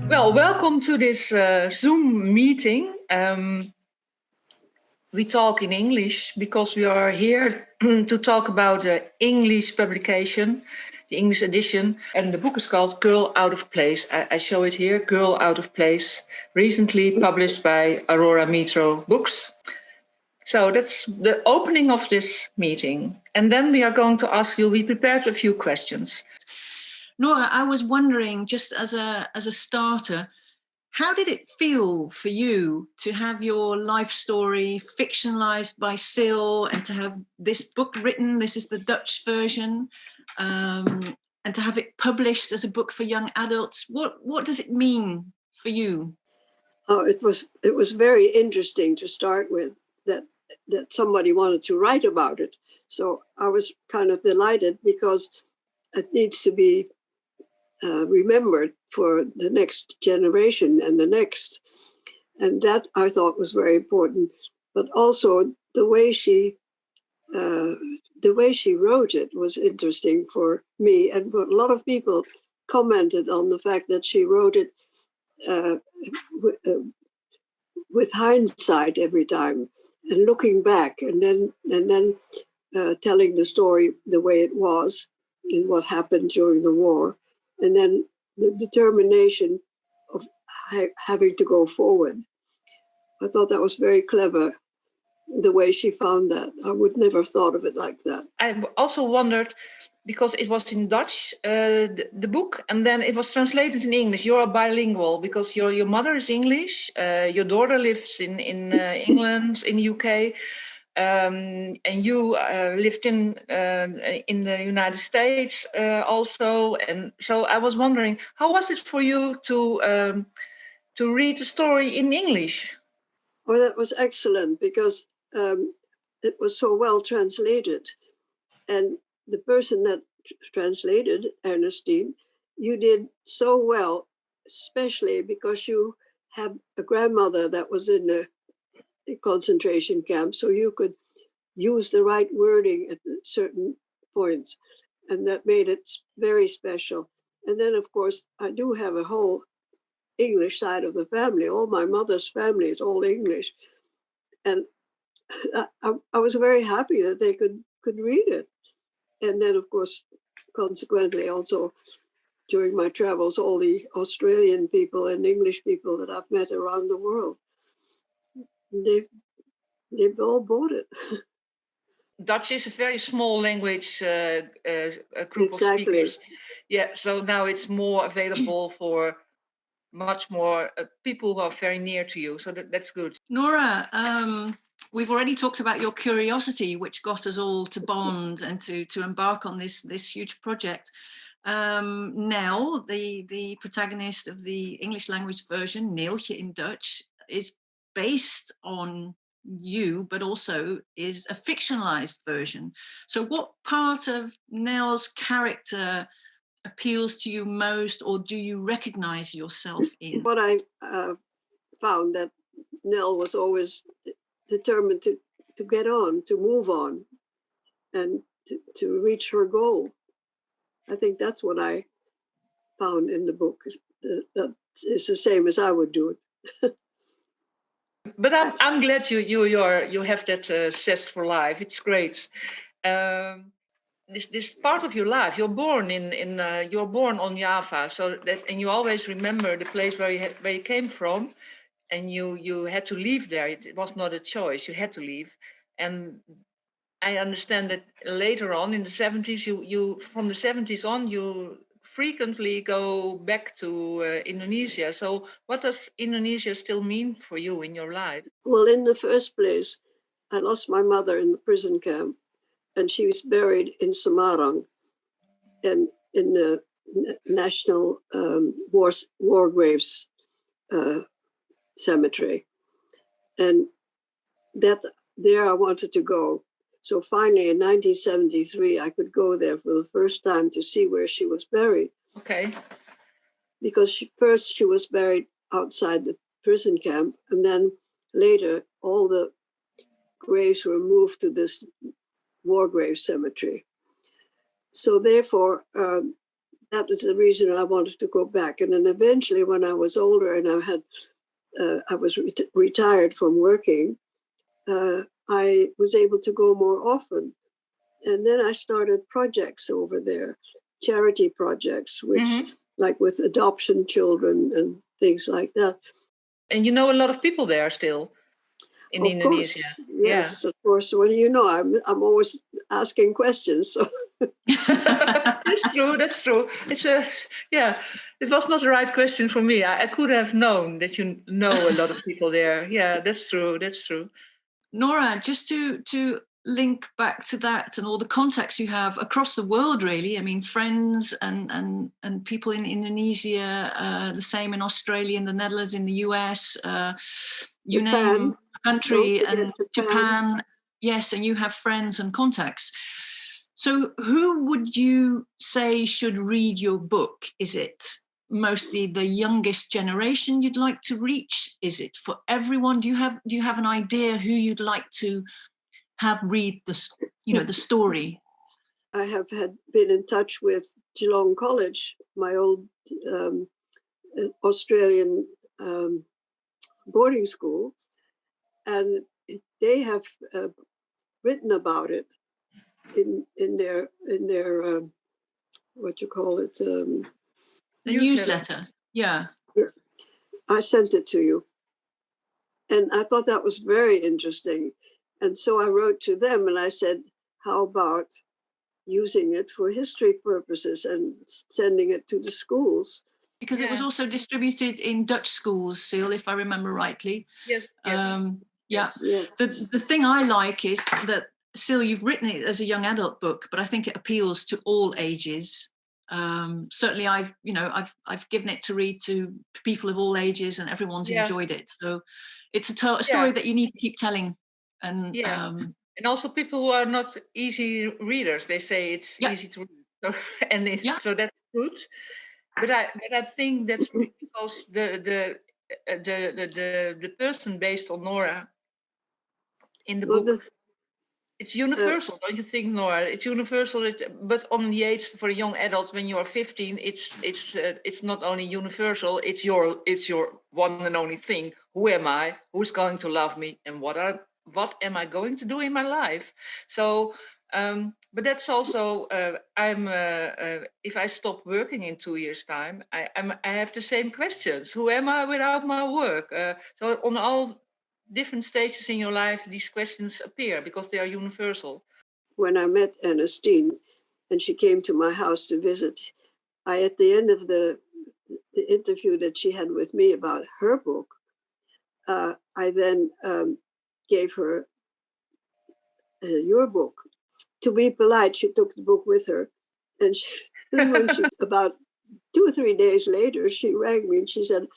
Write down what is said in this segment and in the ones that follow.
Well, welcome to this Zoom meeting. We talk in English because we are here to talk about the English publication, the English edition, and the book is called Girl Out of Place. I show it here, Girl Out of Place, recently published by N0RA Books. So that's the opening of this meeting. And then we are going to ask you, we prepared a few questions. Nora, I was wondering, just as a starter, how did it feel for you to have your life story fictionalized by Syl and to have this book written? This is the Dutch version, and to have it published as a book for young adults. What does it mean for you? Oh, it was very interesting to start with that somebody wanted to write about it. So I was kind of delighted because it needs to be remembered for the next generation and the next. And that I thought was very important. But also the way she wrote it was interesting for me. And a lot of people commented on the fact that she wrote it with hindsight every time and looking back and then telling the story the way it was and what happened during the war. And then the determination of having to go forward. I thought that was very clever, the way she found that. I would never have thought of it like that. I also wondered, because it was in Dutch, the book, and then it was translated in English. You're bilingual because your mother is English, your daughter lives in England, in the UK. And you lived in the United States also, and so I was wondering, how was it for you to read the story in English? Well, that was excellent because it was so well translated, and the person that translated, Ernestine, you did so well, especially because you have a grandmother that was in the concentration camp, so you could use the right wording at certain points, and that made it very special. And then, of course, I do have a whole English side of the family. All my mother's family is all English, and I was very happy that they could read it. And then, of course, consequently, also during my travels, all the Australian people and English people that I've met around the world, they've all bought it. Dutch is a very small language group of speakers. Yeah, so now it's more available for much more people who are very near to you. So that's good. Nora, we've already talked about your curiosity, which got us all to bond and to embark on this huge project. Nell, the protagonist of the English language version, Neeltje in Dutch, is based on you, but also is a fictionalized version. So what part of Nell's character appeals to you most, or do you recognize yourself in? What I found that Nell was always determined to get on, to move on, and to reach her goal. I think that's what I found in the book. That is the same as I would do it. But I'm glad you have that zest for life. It's great. This part of your life, you're born you're born on Java, so that, and you always remember the place where you came from, and you had to leave there. It was not a choice. You had to leave, and I understand that later on in the 70s, you from the 70s on, you frequently go back to Indonesia. So what does Indonesia still mean for you in your life? Well, in the first place, I lost my mother in the prison camp, and she was buried in Semarang, and in the National War Graves Cemetery. And that there I wanted to go. So finally, in 1973, I could go there for the first time to see where she was buried. Okay. Because she was buried outside the prison camp, and then later all the graves were moved to this war grave cemetery. so therefore, that was the reason I wanted to go back. And then eventually, when I was older and I was retired from working, I was able to go more often. And then I started projects over there, charity projects, which like with adoption children and things like that. And you know a lot of people there still in Of Indonesia. course, yes, of course. Well, you know, I'm always asking questions. So That's true. That's true. It's it was not the right question for me. I could have known that you know a lot of people there. Yeah, that's true. That's true. Nora, just to link back to that and all the contacts you have across the world, really. I mean, friends and people in Indonesia, the same in Australia, in the Netherlands, in the US, you name a country, and Japan. Yes, and you have friends and contacts. So who would you say should read your book? Is it mostly the youngest generation you'd like to reach? Is it for everyone? Do you have an idea who you'd like to have read the story? I have been in touch with Geelong College, my old Australian boarding school, and they have written about it in their what you call it, the newsletter. Yeah. I sent it to you, and I thought that was very interesting. And so I wrote to them and I said, how about using it for history purposes and sending it to the schools? Because it was also distributed in Dutch schools, Syl, if I remember rightly. Yes. Yes. The thing I like is that, Syl, you've written it as a young adult book, but I think it appeals to all ages. Certainly I've given it to read to people of all ages, and everyone's enjoyed it. So it's a story that you need to keep telling. And and also people who are not easy readers, they say it's easy to read. So so that's good. But I think that's because the person based on Nora in the book, it's universal, don't you think, Nora? It's universal, but on the age for a young adult when you are 15, it's not only universal. It's your one and only thing. Who am I? Who's going to love me? And what am I going to do in my life? So, but that's also if I stop working in 2 years' time, I have the same questions. Who am I without my work? So on all different stages in your life, these questions appear because they are universal. When I met Ernestine and she came to my house to visit, at the end of the interview that she had with me about her book, I then gave her your book. To be polite, she took the book with her, and when about 2 or 3 days later, she rang me and she said,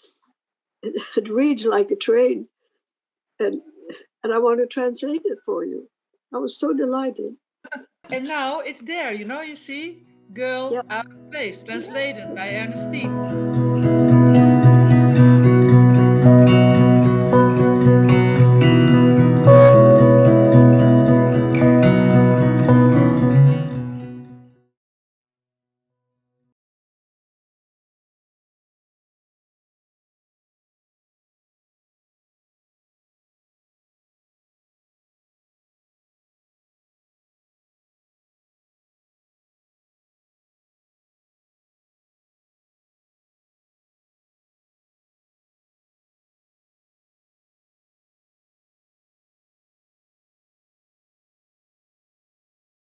"It reads like a train, and I want to translate it for you." I was so delighted. And now it's there, you see, Girl Out of Place, translated by Ernestine.